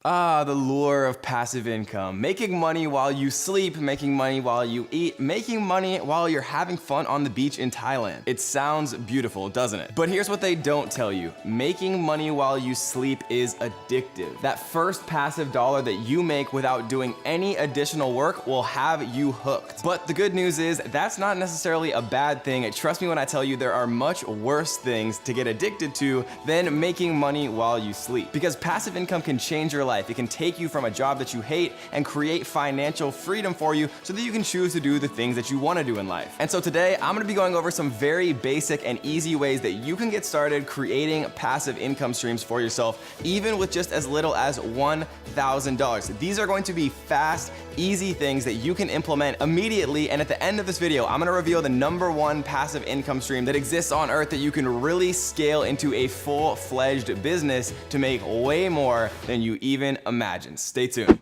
Ah, the lure of passive income. Making money while you sleep, making money while you eat, making money while you're having fun on the beach in Thailand. It sounds beautiful, doesn't it? But here's what they don't tell you. Making money while you sleep is addictive. That first passive dollar that you make without doing any additional work will have you hooked. But the good news is that's not necessarily a bad thing. Trust me when I tell you there are much worse things to get addicted to than making money while you sleep. Because passive income can change your life. It can take you from a job that you hate and create financial freedom for you so that you can choose to do the things that you want to do in life. And so today I'm going to be going over some very basic and easy ways that you can get started creating passive income streams for yourself, even with just as little as $1,000. These are going to be fast, easy things that you can implement immediately. And at the end of this video, I'm going to reveal the #1 passive income stream that exists on earth that you can really scale into a full-fledged business to make way more than you even imagine. Stay tuned.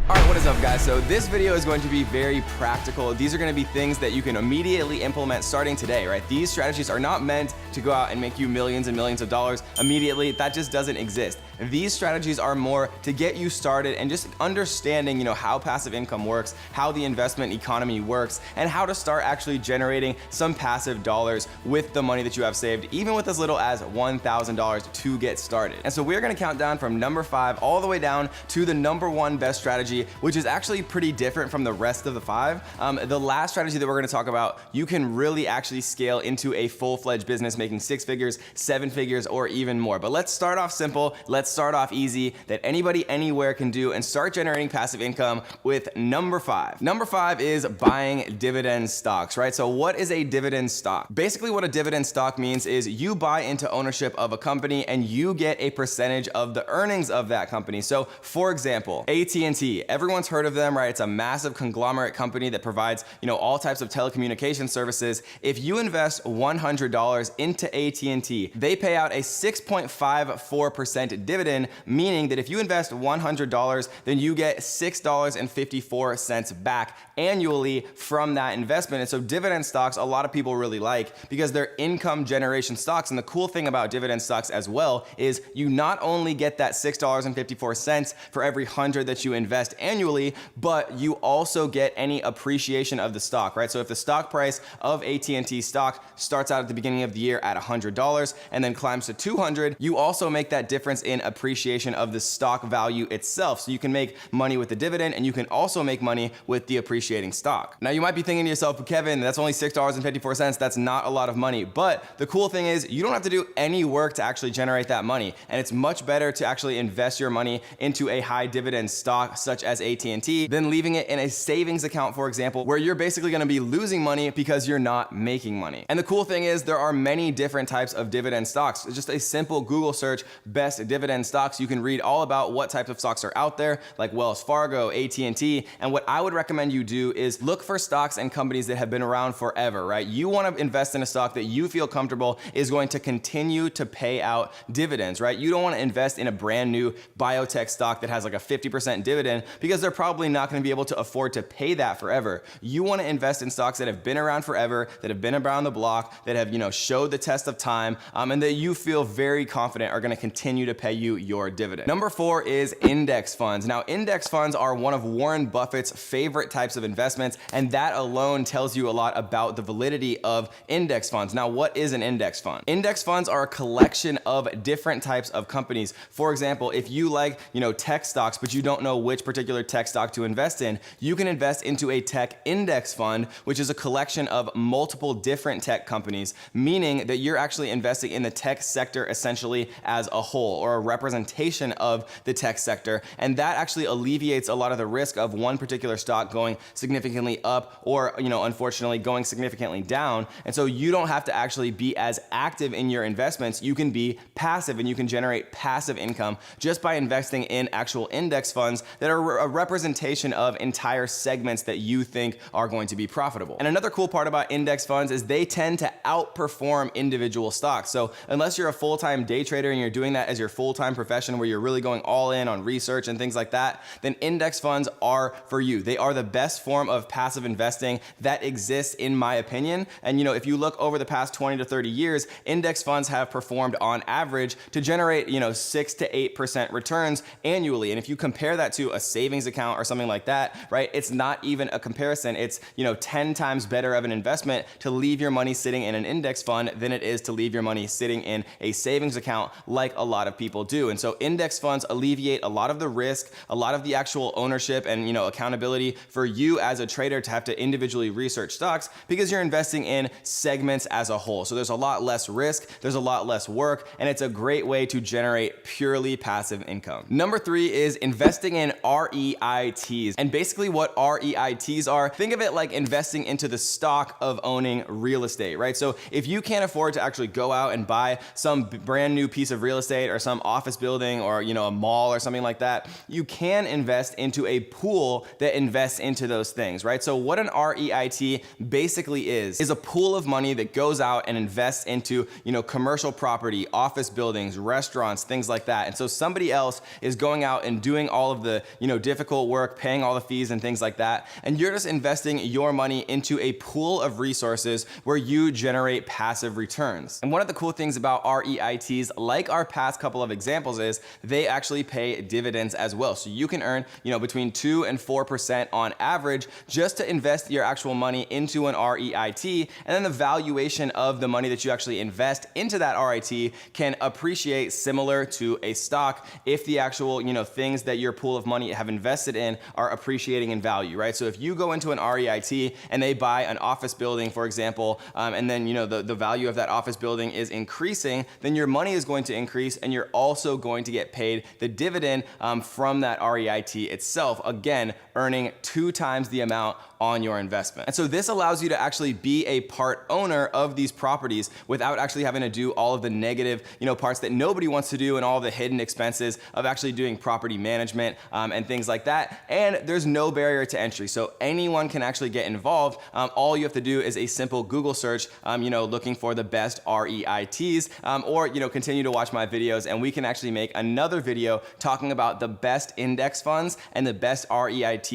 Alright, what is up guys? So this video is going to be very practical. These are going to be things that you can immediately implement starting today, right? These strategies are not meant to go out and make you millions and millions of dollars immediately. That just doesn't exist. These strategies are more to get you started and just understanding, how passive income works, how the investment economy works, and how to start actually generating some passive dollars with the money that you have saved, even with as little as $1,000 to get started. And so we're going to count down from number 5 all the way down to the #1 best strategy, which is actually pretty different from the rest of the 5. The last strategy that we're going to talk about, you can really actually scale into a full-fledged business making 6 figures, 7 figures, or even more. But let's start off simple. Let's start off easy that anybody anywhere can do and start generating passive income with number 5. Number 5 is buying dividend stocks, right? So what is a dividend stock? Basically what a dividend stock means is you buy into ownership of a company and you get a percentage of the earnings of that company. So for example, AT&T, everyone's heard of them, right? It's a massive conglomerate company that provides, all types of telecommunication services. If you invest $100 into AT&T, they pay out a 6.54% dividend, meaning that if you invest $100, then you get $6.54 back annually from that investment. And so dividend stocks, a lot of people really like because they're income generation stocks. And the cool thing about dividend stocks as well is you not only get that $6.54 for every 100 that you invest annually, but you also get any appreciation of the stock, right? So if the stock price of AT&T stock starts out at the beginning of the year at $100 and then climbs to 200, you also make that difference in appreciation of the stock value itself. So you can make money with the dividend and you can also make money with the appreciating stock. Now you might be thinking to yourself, Kevin, that's only $6.54. That's not a lot of money. But the cool thing is you don't have to do any work to actually generate that money. And it's much better to actually invest your money into a high dividend stock such as AT&T than leaving it in a savings account, for example, where you're basically going to be losing money because you're not making money. And the cool thing is there are many different types of dividend stocks. It's just a simple Google search, best dividend stocks. You can read all about what types of stocks are out there, like Wells Fargo, AT&T. And what I would recommend you do is look for stocks and companies that have been around forever, right? You want to invest in a stock that you feel comfortable is going to continue to pay out dividends, right? You don't want to invest in a brand new biotech stock that has like a 50% dividend because they're probably not going to be able to afford to pay that forever. You want to invest in stocks that have been around forever, that have been around the block, that have, showed the test of time, and that you feel very confident are going to continue to pay you your dividend. Number 4 is index funds. Now, index funds are one of Warren Buffett's favorite types of investments, and that alone tells you a lot about the validity of index funds. Now, what is an index fund? Index funds are a collection of different types of companies. For example, if you like, tech stocks, but you don't know which particular tech stock to invest in, you can invest into a tech index fund, which is a collection of multiple different tech companies, meaning that you're actually investing in the tech sector essentially as a whole, or a representation of the tech sector. And that actually alleviates a lot of the risk of one particular stock going significantly up or, unfortunately going significantly down. And so you don't have to actually be as active in your investments. You can be passive and you can generate passive income just by investing in actual index funds that are a representation of entire segments that you think are going to be profitable. And another cool part about index funds is they tend to outperform individual stocks. So unless you're a full-time day trader and you're doing that as your full full-time profession where you're really going all in on research and things like that, then index funds are for you. They are the best form of passive investing that exists in my opinion. And if you look over the past 20 to 30 years, index funds have performed on average to generate 6 to 8% returns annually. And if you compare that to a savings account or something like that, right, it's not even a comparison. It's 10 times better of an investment to leave your money sitting in an index fund than it is to leave your money sitting in a savings account like a lot of people do. And so index funds alleviate a lot of the risk, a lot of the actual ownership and accountability for you as a trader to have to individually research stocks, because you're investing in segments as a whole. So there's a lot less risk, there's a lot less work, and it's a great way to generate purely passive income. Number 3 is investing in REITs. And basically what REITs are, think of it like investing into the stock of owning real estate, right? So if you can't afford to actually go out and buy some brand new piece of real estate or some office building or a mall or something like that, you can invest into a pool that invests into those things, right? So what an REIT basically is a pool of money that goes out and invests into commercial property, office buildings, restaurants, things like that. And so somebody else is going out and doing all of the difficult work, paying all the fees and things like that, and you're just investing your money into a pool of resources where you generate passive returns. And one of the cool things about REITs, like our past couple of examples, is they actually pay dividends as well. So you can earn between 2 and 4% on average just to invest your actual money into an REIT, and then the valuation of the money that you actually invest into that REIT can appreciate similar to a stock if the actual things that your pool of money have invested in are appreciating in value, right? So if you go into an REIT and they buy an office building, for example, and then the value of that office building is increasing, then your money is going to increase, and you're also going to get paid the dividend from that REIT itself, again earning 2 times the amount on your investment. And so this allows you to actually be a part owner of these properties without actually having to do all of the negative parts that nobody wants to do, and all the hidden expenses of actually doing property management and things like that. And there's no barrier to entry, so anyone can actually get involved. All you have to do is a simple Google search, looking for the best REITs, or continue to watch my videos, and we can actually make another video talking about the best index funds and the best REITs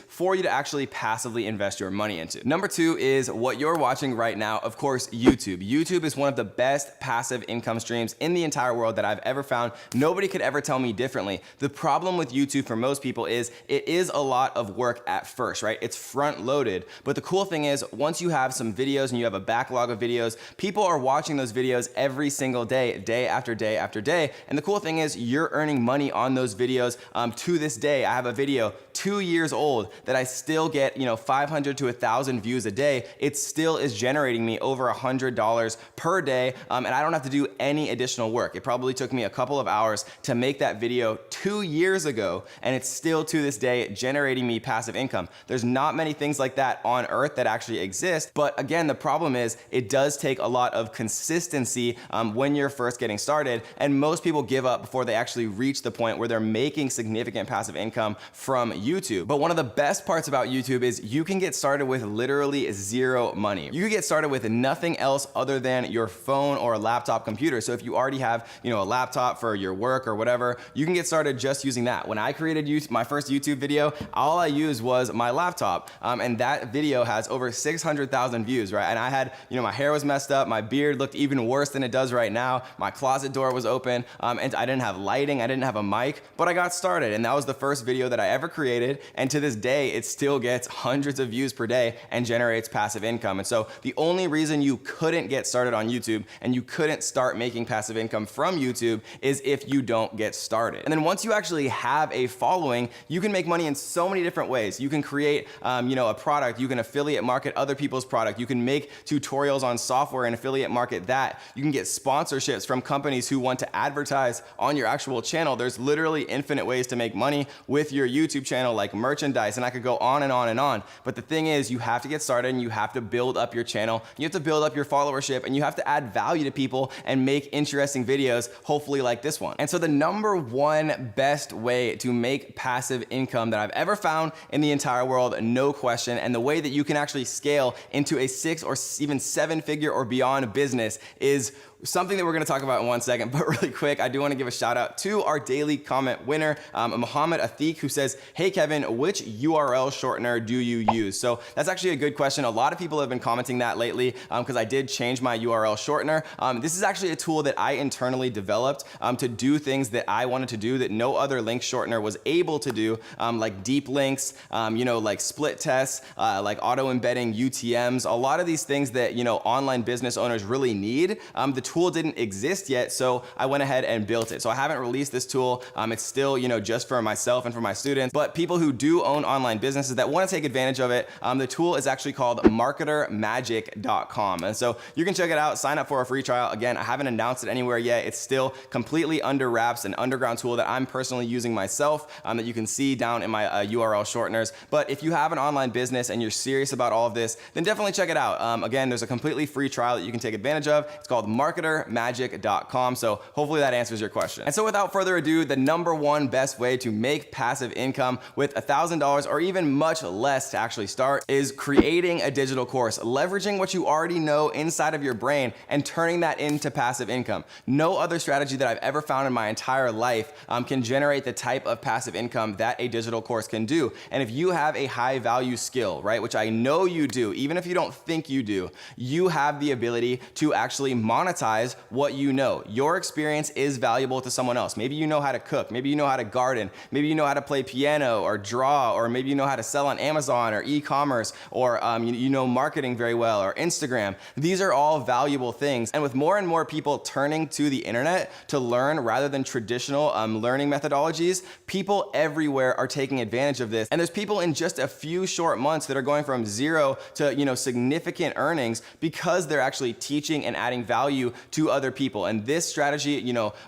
for you to actually passively invest your money into. Number 2 is what you're watching right now, of course, YouTube. YouTube is one of the best passive income streams in the entire world that I've ever found. Nobody could ever tell me differently. The problem with YouTube for most people is it is a lot of work at first, right? It's front loaded. But the cool thing is, once you have some videos and you have a backlog of videos, people are watching those videos every single day, day after day after day. And the cool thing is you're earning money on those videos to this day. I have a video 2 years old that I still get 500 to 1,000 views a day. It still is generating me over $100 per day, and I don't have to do any additional work. It probably took me a couple of hours to make that video 2 years ago, and it's still to this day generating me passive income. There's not many things like that on earth that actually exist, but again, the problem is it does take a lot of consistency when you're first getting started, and most people give up before they actually reach the point where they're making significant passive income from YouTube. But one of the best parts about YouTube is you can get started with literally zero money. You can get started with nothing else other than your phone or a laptop computer. So if you already have a laptop for your work or whatever, you can get started just using that. When I created my first YouTube video, all I used was my laptop, and that video has over 600,000 views, right? And I had, my hair was messed up, my beard looked even worse than it does right now, my closet door was open, and I didn't have lighting, I didn't have a mic, but I got started, and that was the first video that I ever created, and to this day, it still gets hundreds of views per day and generates passive income. And so the only reason you couldn't get started on YouTube and you couldn't start making passive income from YouTube is if you don't get started. And then once you actually have a following, you can make money in so many different ways. You can create, a product, you can affiliate market other people's product, you can make tutorials on software and affiliate market that, you can get sponsorships from companies who want to advertise on your actual channel. There's literally infinite ways to make money with your YouTube channel, like merchandise, and I could go on and on and on. But the thing is, you have to get started and you have to build up your channel, you have to build up your followership, and you have to add value to people and make interesting videos, hopefully like this one. And so the number 1 best way to make passive income that I've ever found in the entire world, no question, and the way that you can actually scale into a 6 or even 7 figure or beyond business is something that we're gonna talk about in 1 second, but really quick, I do wanna give a shout out to our daily comment winner, Muhammad Athik, who says, hey Kevin, which URL shortener do you use? So that's actually a good question. A lot of people have been commenting that lately because I did change my URL shortener. This is actually a tool that I internally developed to do things that I wanted to do that no other link shortener was able to do, like deep links, like split tests, like auto embedding UTMs, a lot of these things that, online business owners really need. The tool didn't exist yet, so I went ahead and built it. So I haven't released this tool. It's still, just for myself and for my students, but people who do own online businesses that want to take advantage of it, the tool is actually called marketermagic.com. And so you can check it out, sign up for a free trial. Again, I haven't announced it anywhere yet. It's still completely under wraps, an underground tool that I'm personally using myself, that you can see down in my URL shorteners. But if you have an online business and you're serious about all of this, then definitely check it out. Again, there's a completely free trial that you can take advantage of. It's called marketermagic.com. So hopefully that answers your question. And so without further ado, the #1 best way to make passive income with $1,000 or even much less to actually start is creating a digital course, leveraging what you already know inside of your brain and turning that into passive income. No other strategy that I've ever found in my entire life can generate the type of passive income that a digital course can do. And if you have a high value skill, right, which I know you do, even if you don't think you do, you have the ability to actually monetize what you know. Your experience is valuable to someone else. Maybe you know how to cook, maybe you know how to garden, maybe you know how to play piano or draw, or maybe you know how to sell on Amazon or e-commerce, or you know marketing very well, or Instagram. These are all valuable things. And with more and more people turning to the internet to learn rather than traditional learning methodologies, people everywhere are taking advantage of this. And there's people in just a few short months that are going from zero to significant earnings because they're actually teaching and adding value to other people. And this strategy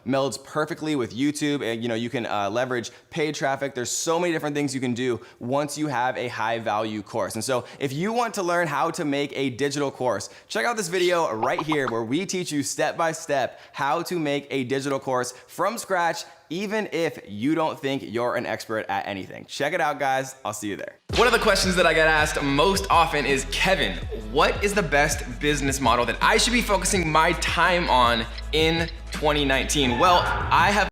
melds perfectly with YouTube. And you can leverage paid traffic. There's so many different things you can do once you have a high value course. And so if you want to learn how to make a digital course, check out this video right here where we teach you step by step how to make a digital course from scratch, even if you don't think you're an expert at anything. Check it out, guys. I'll see you there. One of the questions that I get asked most often is, Kevin, what is the best business model that I should be focusing my time on in 2019? Well, I have